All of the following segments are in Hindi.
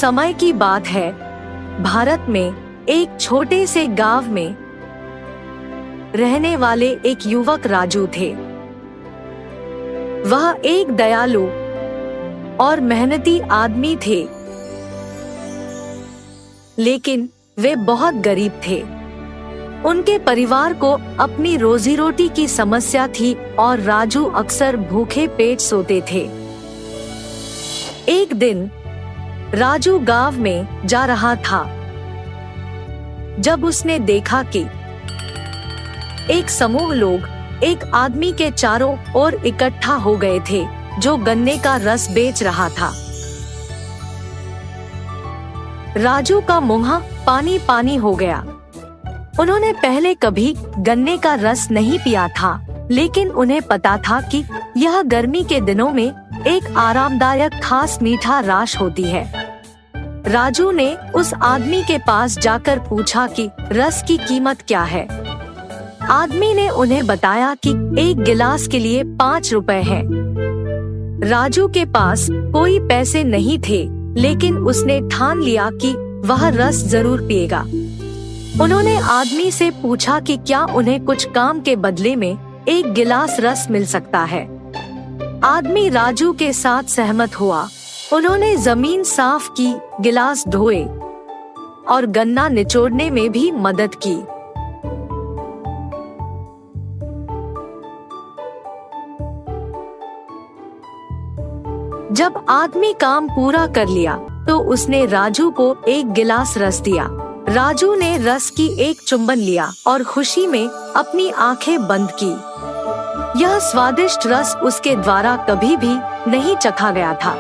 समय की बात है, भारत में एक छोटे से गांव में रहने वाले एक युवक राजू थे। वह एक दयालु और मेहनती आदमी थे, लेकिन वे बहुत गरीब थे। उनके परिवार को अपनी रोजी रोटी की समस्या थी और राजू अक्सर भूखे पेट सोते थे। एक दिन राजू गांव में जा रहा था जब उसने देखा कि एक समूह लोग एक आदमी के चारों ओर इकट्ठा हो गए थे जो गन्ने का रस बेच रहा था। राजू का मुंह पानी पानी हो गया। उन्होंने पहले कभी गन्ने का रस नहीं पिया था, लेकिन उन्हें पता था कि यह गर्मी के दिनों में एक आरामदायक खास मीठा रस होती है। राजू ने उस आदमी के पास जाकर पूछा कि रस की कीमत क्या है। आदमी ने उन्हें बताया कि एक गिलास के लिए 5 रुपए है। राजू के पास कोई पैसे नहीं थे, लेकिन उसने ठान लिया कि वह रस जरूर पिएगा। उन्होंने आदमी से पूछा कि क्या उन्हें कुछ काम के बदले में एक गिलास रस मिल सकता है। आदमी राजू के साथ सहमत हुआ। उन्होंने जमीन साफ की, गिलास धोए और गन्ना निचोड़ने में भी मदद की। जब आदमी काम पूरा कर लिया तो उसने राजू को एक गिलास रस दिया। राजू ने रस की एक चुम्बन लिया और खुशी में अपनी आंखें बंद की। यह स्वादिष्ट रस उसके द्वारा कभी भी नहीं चखा गया था।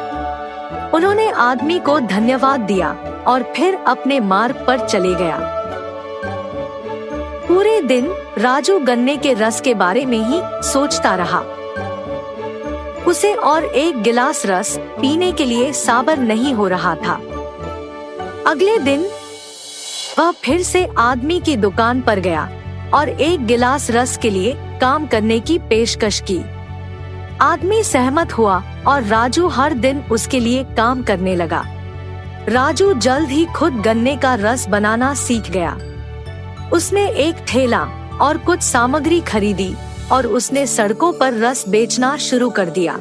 उन्होंने आदमी को धन्यवाद दिया और फिर अपने मार्ग पर चले गया। पूरे दिन राजू गन्ने के रस के बारे में ही सोचता रहा। उसे और एक गिलास रस पीने के लिए सब्र नहीं हो रहा था। अगले दिन वह फिर से आदमी की दुकान पर गया और एक गिलास रस के लिए काम करने की पेशकश की। आदमी सहमत हुआ और राजू हर दिन उसके लिए काम करने लगा। राजू जल्द ही खुद गन्ने का रस बनाना सीख गया। उसने एक ठेला और कुछ सामग्री खरीदी और उसने सड़कों पर रस बेचना शुरू कर दिया।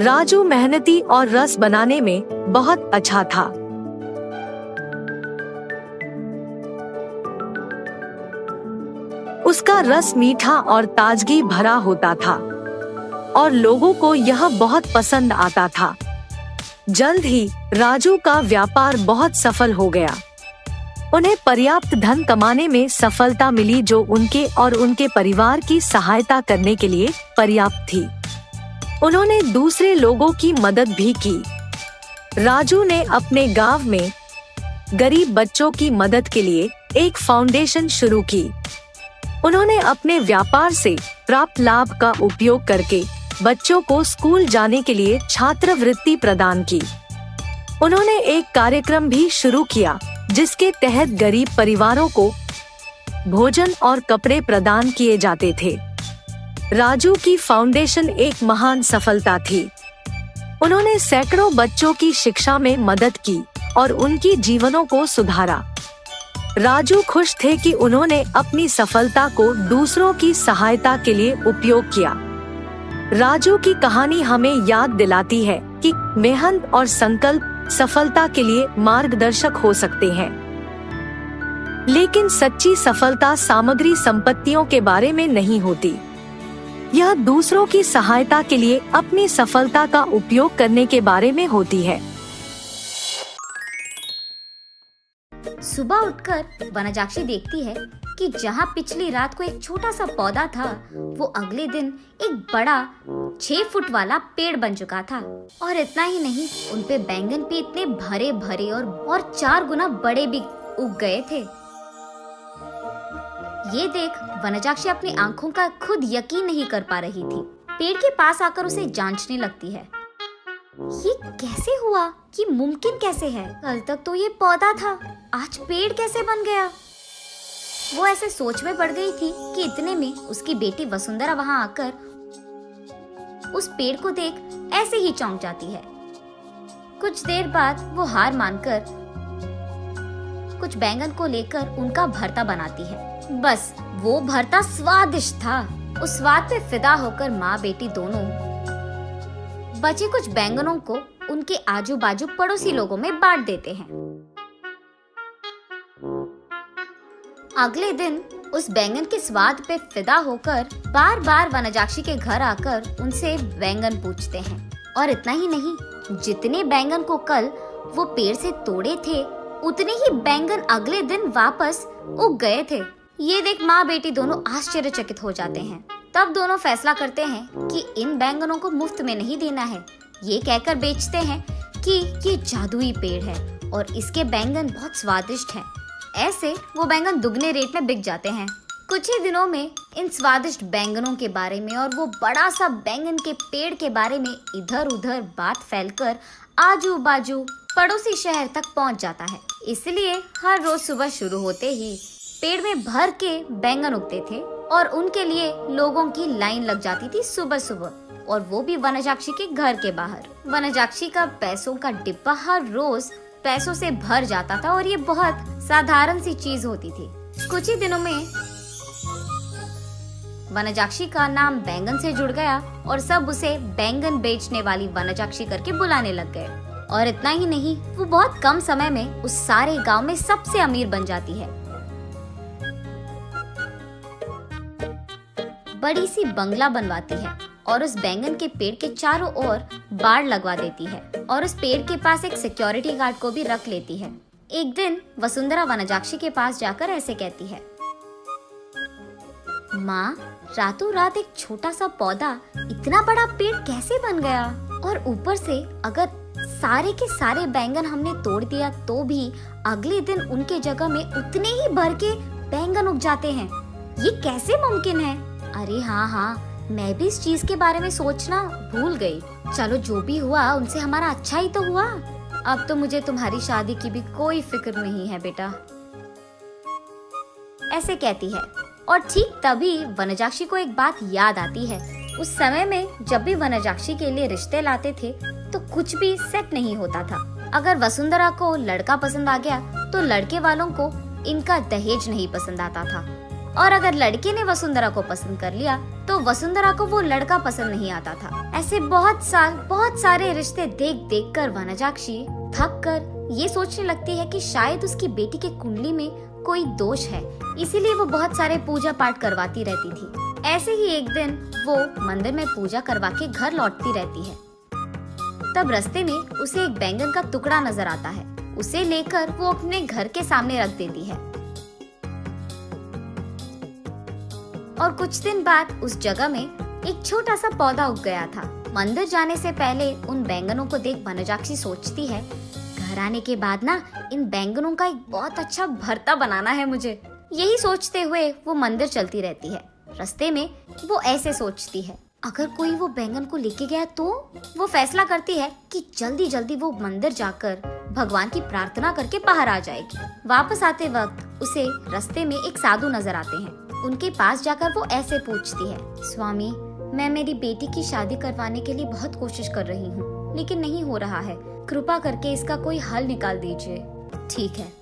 राजू मेहनती और रस बनाने में बहुत अच्छा था। उसका रस मीठा और ताजगी भरा होता था और लोगों को यह बहुत पसंद आता था। जल्द ही राजू का व्यापार बहुत सफल हो गया। उन्हें पर्याप्त धन कमाने में सफलता मिली जो उनके और उनके परिवार की सहायता करने के लिए पर्याप्त थी। उन्होंने दूसरे लोगों की मदद भी की। राजू ने अपने गांव में गरीब बच्चों की मदद के लिए एक फाउंडेशन शुरू की। उन्होंने अपने व्यापार से प्राप्त लाभ का उपयोग करके बच्चों को स्कूल जाने के लिए छात्रवृत्ति प्रदान की। उन्होंने एक कार्यक्रम भी शुरू किया जिसके तहत गरीब परिवारों को भोजन और कपड़े प्रदान किए जाते थे। राजू की फाउंडेशन एक महान सफलता थी। उन्होंने सैकड़ों बच्चों की शिक्षा में मदद की और उनकी जीवनों को सुधारा। राजू खुश थे कि उन्होंने अपनी सफलता को दूसरों की सहायता के लिए उपयोग किया। राजू की कहानी हमें याद दिलाती है कि मेहनत और संकल्प सफलता के लिए मार्गदर्शक हो सकते हैं, लेकिन सच्ची सफलता सामग्री संपत्तियों के बारे में नहीं होती। यह दूसरों की सहायता के लिए अपनी सफलता का उपयोग करने के बारे में होती है। सुबह उठकर वनजाक्षी देखती है कि जहाँ पिछली रात को एक छोटा सा पौधा था, वो अगले दिन एक बड़ा 6 फुट वाला पेड़ बन चुका था। और इतना ही नहीं, उनपे बैंगन भी इतने भरे भरे और 4 गुना बड़े भी उग गए थे। ये देख वनजाक्षी अपनी आंखों का खुद यकीन नहीं कर पा रही थी। पेड़ के पास आकर उसे जांचने लगती है। ये कैसे हुआ? ये मुमकिन कैसे है? कल तक तो ये पौधा था, आज पेड़ कैसे बन गया? वो ऐसे सोच में पड़ गई थी कि इतने में उसकी बेटी वसुंधरा वहां आकर उस पेड़ को देख ऐसे ही चौंक जाती है। कुछ देर बाद वो हार मानकर कुछ बैंगन को लेकर उनका भरता बनाती है। बस वो भरता स्वादिष्ट था। उस स्वाद पे फिदा होकर माँ बेटी दोनों बचे कुछ बैंगनों को उनके आजू बाजू पड़ोसी लोगों में बांट देते हैं। अगले दिन उस बैंगन के स्वाद पे फिदा होकर बार बार वनजाक्षी के घर आकर उनसे बैंगन पूछते हैं। और इतना ही नहीं, जितने बैंगन को कल वो पेड़ से तोड़े थे उतने ही बैंगन अगले दिन वापस उग गए थे। ये देख माँ बेटी दोनों आश्चर्यचकित हो जाते हैं। तब दोनों फैसला करते हैं कि इन बैंगनों को मुफ्त में नहीं देना है। ये कहकर बेचते हैं कि ये जादुई पेड़ है और इसके बैंगन बहुत स्वादिष्ट हैं। ऐसे वो बैंगन दुगने रेट में बिक जाते हैं। कुछ ही दिनों में इन स्वादिष्ट बैंगनों के बारे में और वो बड़ा सा बैंगन के पेड़ के बारे में इधर उधर बात फैलकर आजू बाजू पड़ोसी शहर तक पहुंच जाता है। इसलिए हर रोज सुबह शुरू होते ही पेड़ में भर के बैंगन उगते थे और उनके लिए लोगों की लाइन लग जाती थी सुबह सुबह, और वो भी वनजाक्षी के घर के बाहर। वनजाक्षी का पैसों का डिब्बा हर रोज पैसों से भर जाता था और ये बहुत साधारण सी चीज होती थी। कुछ ही दिनों में वनजाक्षी का नाम बैंगन से जुड़ गया और सब उसे बैंगन बेचने वाली वनजाक्षी करके बुलाने लग गए। और इतना ही नहीं, वो बहुत कम समय में उस सारे गांव में सबसे अमीर बन जाती है। बड़ी सी बंगला बनवाती है और उस बैंगन के पेड़ के चारों ओर बाड़ लगवा देती है और उस पेड़ के पास एक सिक्योरिटी गार्ड को भी रख लेती है। एक दिन वसुंधरा वनजाक्षी के पास जाकर ऐसे कहती है, माँ, रातों रात एक छोटा सा पौधा इतना बड़ा पेड़ कैसे बन गया? और ऊपर से अगर सारे के सारे बैंगन हमने तोड़ दिया तो भी अगले दिन उनके जगह में उतने ही भर के बैंगन उग जाते हैं। ये कैसे मुमकिन है? अरे हाँ, मैं भी इस चीज के बारे में सोचना भूल गई। चलो, जो भी हुआ उनसे हमारा अच्छा ही तो हुआ। अब तो मुझे तुम्हारी शादी की भी कोई फिक्र नहीं है बेटा, ऐसे कहती है। और ठीक तभी वनजाक्षी को एक बात याद आती है। उस समय में जब भी वनजाक्षी के लिए रिश्ते लाते थे तो कुछ भी सेट नहीं होता था। अगर वसुंधरा को लड़का पसंद आ गया तो लड़के वालों को इनका दहेज नहीं पसंद आता था, और अगर लड़के ने वसुंधरा को पसंद कर लिया तो वसुंधरा को वो लड़का पसंद नहीं आता था। ऐसे बहुत सारे रिश्ते देख देख कर वनजाक्षी थक कर ये सोचने लगती है कि शायद उसकी बेटी के कुंडली में कोई दोष है, इसीलिए वो बहुत सारे पूजा पाठ करवाती रहती थी। ऐसे ही एक दिन वो मंदिर में पूजा करवा के घर लौटती रहती है। तब रास्ते में उसे एक बैंगन का टुकड़ा नजर आता है। उसे लेकर वो अपने घर के सामने रख देती है। और कुछ दिन बाद उस जगह में एक छोटा सा पौधा उग गया था। मंदिर जाने से पहले उन बैंगनों को देख वनजाक्षी सोचती है, घर आने के बाद ना इन बैंगनों का एक बहुत अच्छा भरता बनाना है मुझे। यही सोचते हुए वो मंदिर चलती रहती है। रास्ते में वो ऐसे सोचती है, अगर कोई वो बैंगन को लेके गया तो वो फैसला करती है कि जल्दी जल्दी वो मंदिर जाकर भगवान की प्रार्थना करके बाहर आ जाएगी। वापस आते वक्त उसे रास्ते में एक साधु नजर आते हैं। उनके पास जाकर वो ऐसे पूछती है, स्वामी, मैं मेरी बेटी की शादी करवाने के लिए बहुत कोशिश कर रही हूँ, लेकिन नहीं हो रहा है। कृपा करके इसका कोई हल निकाल दीजिए। ठीक है,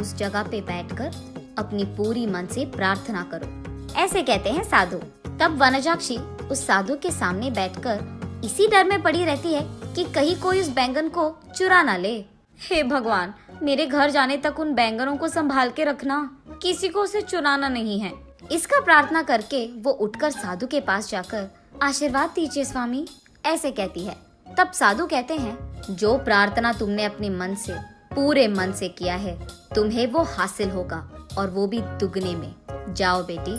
उस जगह पे बैठकर अपनी पूरी मन से प्रार्थना करो, ऐसे कहते हैं साधु। तब वनजाक्षी उस साधु के सामने बैठकर इसी डर में पड़ी रहती है कि कहीं कोई उस बैंगन को चुरा ना ले। हे भगवान, मेरे घर जाने तक उन बैंगनों को संभाल के रखना, किसी को उसे चुराना नहीं है। इसका प्रार्थना करके वो उठकर साधु के पास जाकर आशीर्वाद दीजिए स्वामी, ऐसे कहती है। तब साधु कहते हैं, जो प्रार्थना तुमने अपने मन से, पूरे मन से किया है, तुम्हें वो हासिल होगा, और वो भी दुगने में। जाओ बेटी।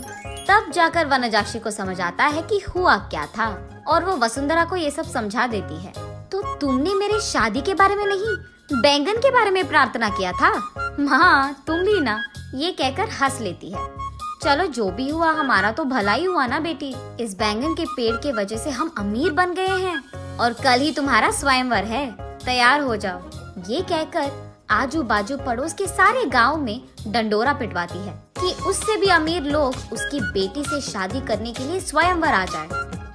तब जाकर वनजाक्षी को समझ आता है कि हुआ क्या था, और वो वसुंधरा को ये सब समझा देती है। तो तुमने मेरे शादी के बारे में नहीं, बैंगन के बारे में प्रार्थना किया था? हाँ, तुम भी ना, ये कहकर हंस लेती है। चलो, जो भी हुआ हमारा तो भला ही हुआ ना बेटी। इस बैंगन के पेड़ के वजह से हम अमीर बन गए हैं, और कल ही तुम्हारा स्वयंवर है, तैयार हो जाओ। ये कहकर आजू बाजू पड़ोस के सारे गांव में डंडोरा पिटवाती है कि उससे भी अमीर लोग उसकी बेटी से शादी करने के लिए स्वयंवर आ जाए।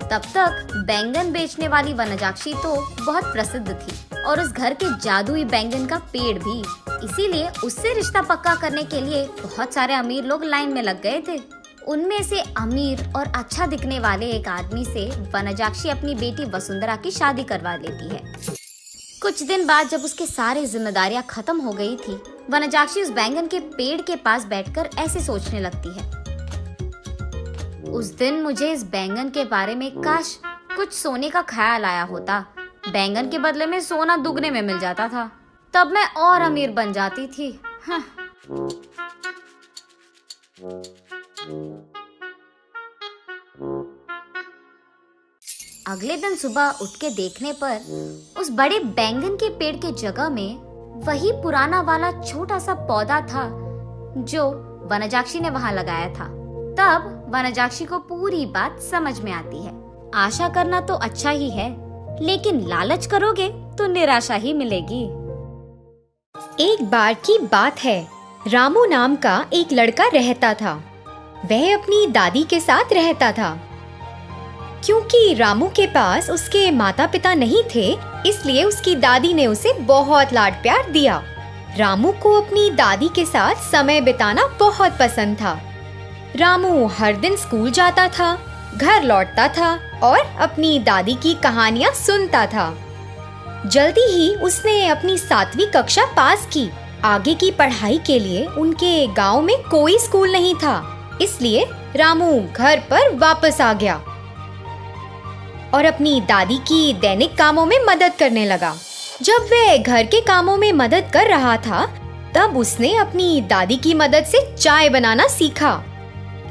तब तक बैंगन बेचने वाली वनजाक्षी तो बहुत प्रसिद्ध थी और उस घर के जादुई बैंगन का पेड़ भी। इसीलिए उससे रिश्ता पक्का करने के लिए बहुत सारे अमीर लोग लाइन में लग गए थे। उनमें से अमीर और अच्छा दिखने वाले एक आदमी से वनजाक्षी अपनी बेटी वसुंधरा की शादी करवा लेती है। कुछ दिन बाद जब उसके सारे जिम्मेदारियां खत्म हो गई थी, वनजाक्षी उस बैंगन के पेड़ के पास बैठकर ऐसे सोचने लगती है, उस दिन मुझे इस बैंगन के बारे में काश कुछ सोने का ख्याल आया होता। बैंगन के बदले में सोना दुगने में मिल जाता था, तब मैं और अमीर बन जाती थी। हाँ। अगले दिन सुबह उठ के देखने पर उस बड़े बैंगन के पेड़ के जगह में वही पुराना वाला छोटा सा पौधा था जो वनजाक्षी ने वहां लगाया था। तब वनजाक्षी को पूरी बात समझ में आती है। आशा करना तो अच्छा ही है, लेकिन लालच करोगे तो निराशा ही मिलेगी। एक बार की बात है, रामू नाम का एक लड़का रहता था। वह अपनी दादी के साथ रहता था। क्योंकि रामू के पास उसके माता पिता नहीं थे, इसलिए उसकी दादी ने उसे बहुत लाड प्यार दिया। रामू को अपनी दादी के साथ समय बिताना बहुत पसंद था। रामू हर दिन स्कूल जाता था, घर लौटता था और अपनी दादी की कहानियाँ सुनता था। जल्दी ही उसने अपनी 7वीं कक्षा पास की। आगे की पढ़ाई के लिए उनके गांव में कोई स्कूल नहीं था, इसलिए रामू घर पर वापस आ गया और अपनी दादी की दैनिक कामों में मदद करने लगा। जब वह घर के कामों में मदद कर रहा था, तब उसने अपनी दादी की मदद से चाय बनाना सीखा।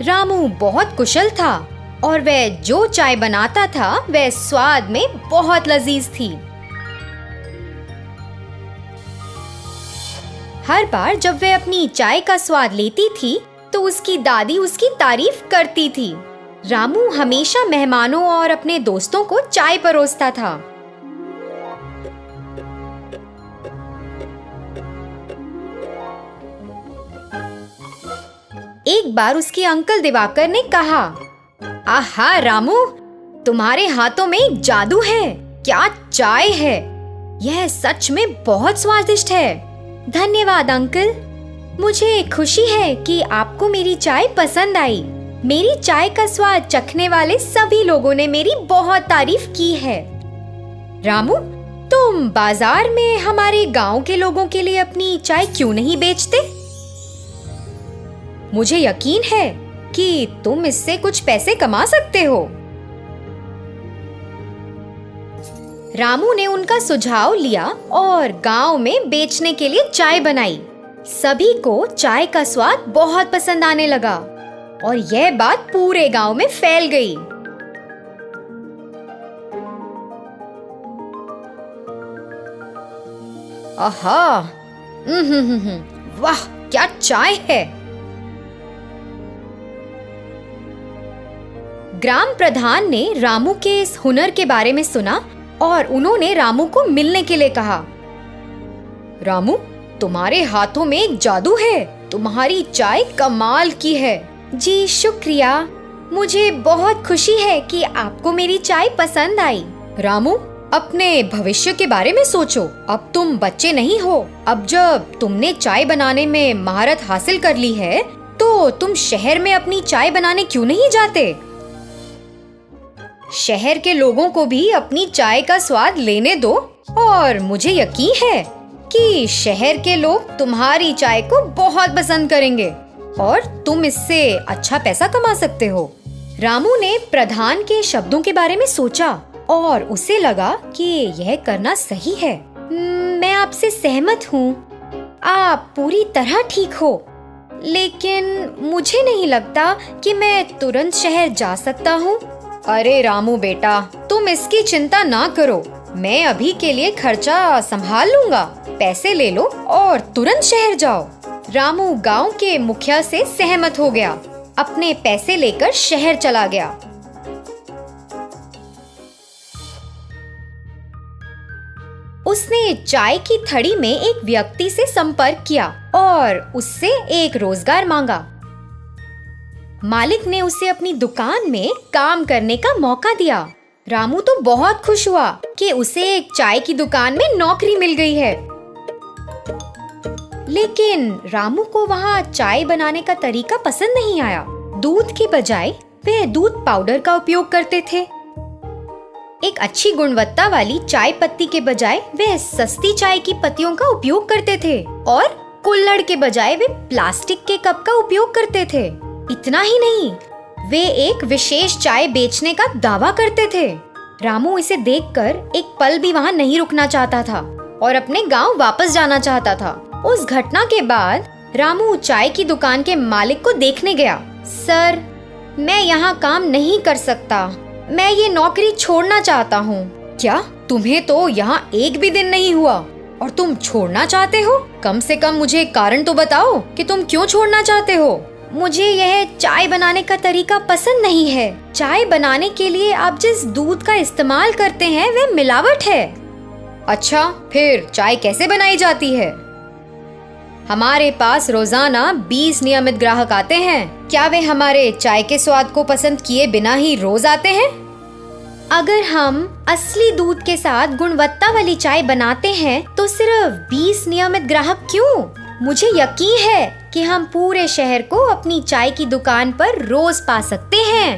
रामू बहुत कुशल था और वह जो चाय बनाता था वह स्वाद में बहुत लजीज थी। हर बार जब वह अपनी चाय का स्वाद लेती थी तो उसकी दादी उसकी तारीफ करती थी। रामू हमेशा मेहमानों और अपने दोस्तों को चाय परोसता था। एक बार उसके अंकल दिवाकर ने कहा, आहा रामू, तुम्हारे हाथों में जादू है। क्या चाय है, यह सच में बहुत स्वादिष्ट है। धन्यवाद अंकल, मुझे खुशी है कि आपको मेरी चाय पसंद आई। मेरी चाय का स्वाद चखने वाले सभी लोगों ने मेरी बहुत तारीफ की है। रामू, तुम बाजार में हमारे गांव के लोगों के लिए अपनी चाय क्यों नहीं बेचते? मुझे यकीन है कि तुम इससे कुछ पैसे कमा सकते हो। रामू ने उनका सुझाव लिया और गांव में बेचने के लिए चाय बनाई। सभी को चाय का स्वाद बहुत पसंद आने लगा और यह बात पूरे गांव में फैल गई। आहा, वाह क्या चाय है। ग्राम प्रधान ने रामू के इस हुनर के बारे में सुना और उन्होंने रामू को मिलने के लिए कहा। रामू, तुम्हारे हाथों में एक जादू है। तुम्हारी चाय कमाल की है। जी शुक्रिया, मुझे बहुत खुशी है कि आपको मेरी चाय पसंद आई। रामू, अपने भविष्य के बारे में सोचो। अब तुम बच्चे नहीं हो। अब जब तुमने चाय बनाने में महारत हासिल कर ली है, तो तुम शहर में अपनी चाय बनाने क्यों नहीं जाते? शहर के लोगों को भी अपनी चाय का स्वाद लेने दो और मुझे यकीन है कि शहर के लोग तुम्हारी चाय को बहुत पसंद करेंगे और तुम इससे अच्छा पैसा कमा सकते हो। रामू ने प्रधान के शब्दों के बारे में सोचा और उसे लगा कि यह करना सही है। मैं आपसे सहमत हूँ। आप पूरी तरह ठीक हो, लेकिन मुझे नहीं लगता कि मैं तुरंत शहर जा सकता हूँ। अरे रामू बेटा, तुम इसकी चिंता ना करो। मैं अभी के लिए खर्चा संभाल लूंगा। पैसे ले लो और तुरंत शहर जाओ। रामू गांव के मुखिया से सहमत हो गया। अपने पैसे लेकर शहर चला गया। उसने चाय की थड़ी में एक व्यक्ति से संपर्क किया और उससे एक रोजगार मांगा। मालिक ने उसे अपनी दुकान में काम करने का मौका दिया। रामू तो बहुत खुश हुआ कि उसे एक चाय की दुकान में नौकरी मिल गई है। लेकिन रामू को वहाँ चाय बनाने का तरीका पसंद नहीं आया। दूध के बजाय वे दूध पाउडर का उपयोग करते थे। एक अच्छी गुणवत्ता वाली चाय पत्ती के बजाय वे सस्ती चाय की पत्तियों का उपयोग करते थे और कुल्हड़ के बजाय वे प्लास्टिक के कप का उपयोग करते थे। इतना ही नहीं, वे एक विशेष चाय बेचने का दावा करते थे। रामू इसे देखकर एक पल भी वहाँ नहीं रुकना चाहता था और अपने गांव वापस जाना चाहता था। उस घटना के बाद रामू चाय की दुकान के मालिक को देखने गया। सर, मैं यहाँ काम नहीं कर सकता, मैं ये नौकरी छोड़ना चाहता हूँ। क्या तुम्हें तो यहाँ एक भी दिन नहीं हुआ और तुम छोड़ना चाहते हो? कम से कम मुझे कारण तो बताओ कि तुम क्यों छोड़ना चाहते हो। मुझे यह चाय बनाने का तरीका पसंद नहीं है। चाय बनाने के लिए आप जिस दूध का इस्तेमाल करते हैं वह मिलावट है। अच्छा, फिर चाय कैसे बनाई जाती है? हमारे पास रोजाना 20 नियमित ग्राहक आते हैं। क्या वे हमारे चाय के स्वाद को पसंद किए बिना ही रोज आते हैं? अगर हम असली दूध के साथ गुणवत्ता वाली चाय बनाते हैं तो सिर्फ 20 नियमित ग्राहक क्यों? मुझे यकीन है कि हम पूरे शहर को अपनी चाय की दुकान पर रोज पा सकते हैं।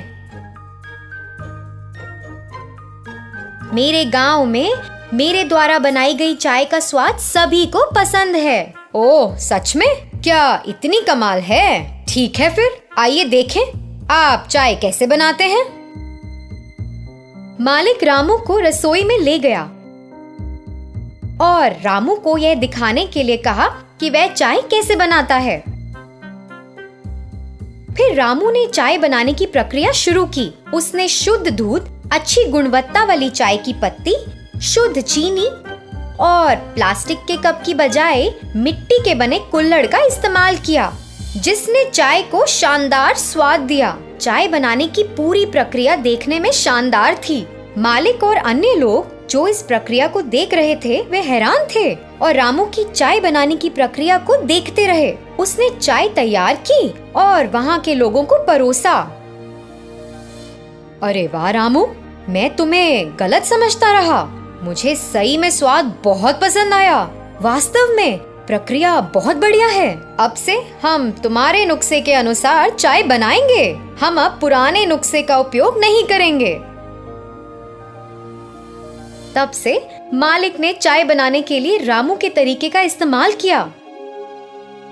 मेरे गांव में मेरे द्वारा बनाई गई चाय का स्वाद सभी को पसंद है। ओह, सच में? क्या इतनी कमाल है? ठीक है, फिर आइए देखें आप चाय कैसे बनाते हैं। मालिक रामू को रसोई में ले गया और रामू को यह दिखाने के लिए कहा कि वह चाय कैसे बनाता है। फिर रामू ने चाय बनाने की प्रक्रिया शुरू की। उसने शुद्ध दूध, अच्छी गुणवत्ता वाली चाय की पत्ती, शुद्ध चीनी और प्लास्टिक के कप की बजाय मिट्टी के बने कुल्हड़ का इस्तेमाल किया, जिसने चाय को शानदार स्वाद दिया। चाय बनाने की पूरी प्रक्रिया देखने में शानदार थी। मालिक और अन्य लोग जो इस प्रक्रिया को देख रहे थे वे हैरान थे और रामू की चाय बनाने की प्रक्रिया को देखते रहे। उसने चाय तैयार की और वहाँ के लोगों को परोसा। अरे वाह रामू, मैं तुम्हें गलत समझता रहा। मुझे सही में स्वाद बहुत पसंद आया। वास्तव में प्रक्रिया बहुत बढ़िया है। अब से हम तुम्हारे नुस्खे के अनुसार चाय बनाएंगे। हम अब पुराने नुस्खे का उपयोग नहीं करेंगे। तब से मालिक ने चाय बनाने के लिए रामू के तरीके का इस्तेमाल किया।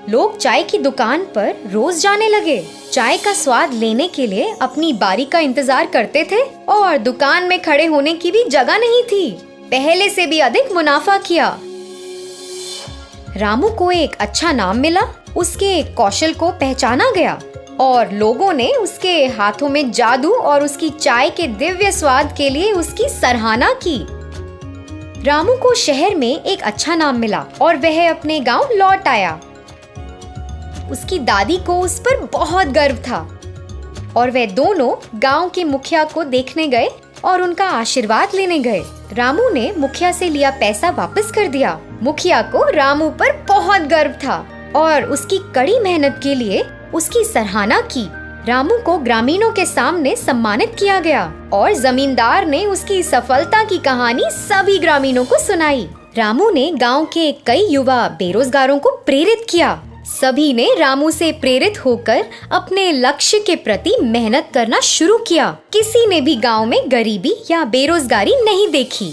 लोग चाय की दुकान पर रोज जाने लगे। चाय का स्वाद लेने के लिए अपनी बारी का इंतजार करते थे और दुकान में खड़े होने की भी जगह नहीं थी। पहले से भी अधिक मुनाफा किया। रामू को एक अच्छा नाम मिला। उसके कौशल को पहचाना गया और लोगों ने उसके हाथों में जादू और उसकी चाय के दिव्य स्वाद के लिए उसकी सराहना की। रामू को शहर में एक अच्छा नाम मिला और वह अपने गांव लौट आया। उसकी दादी को उस पर बहुत गर्व था और वे दोनों गांव के मुखिया को देखने गए और उनका आशीर्वाद लेने गए। रामू ने मुखिया से लिया पैसा वापस कर दिया। मुखिया को रामू पर बहुत गर्व था और उसकी कड़ी मेहनत के लिए उसकी सराहना की। रामू को ग्रामीणों के सामने सम्मानित किया गया और जमींदार ने उसकी सफलता की कहानी सभी ग्रामीणों को सुनाई। रामू ने गांव के कई युवा बेरोजगारों को प्रेरित किया। सभी ने रामू से प्रेरित होकर अपने लक्ष्य के प्रति मेहनत करना शुरू किया। किसी ने भी गांव में गरीबी या बेरोजगारी नहीं देखी।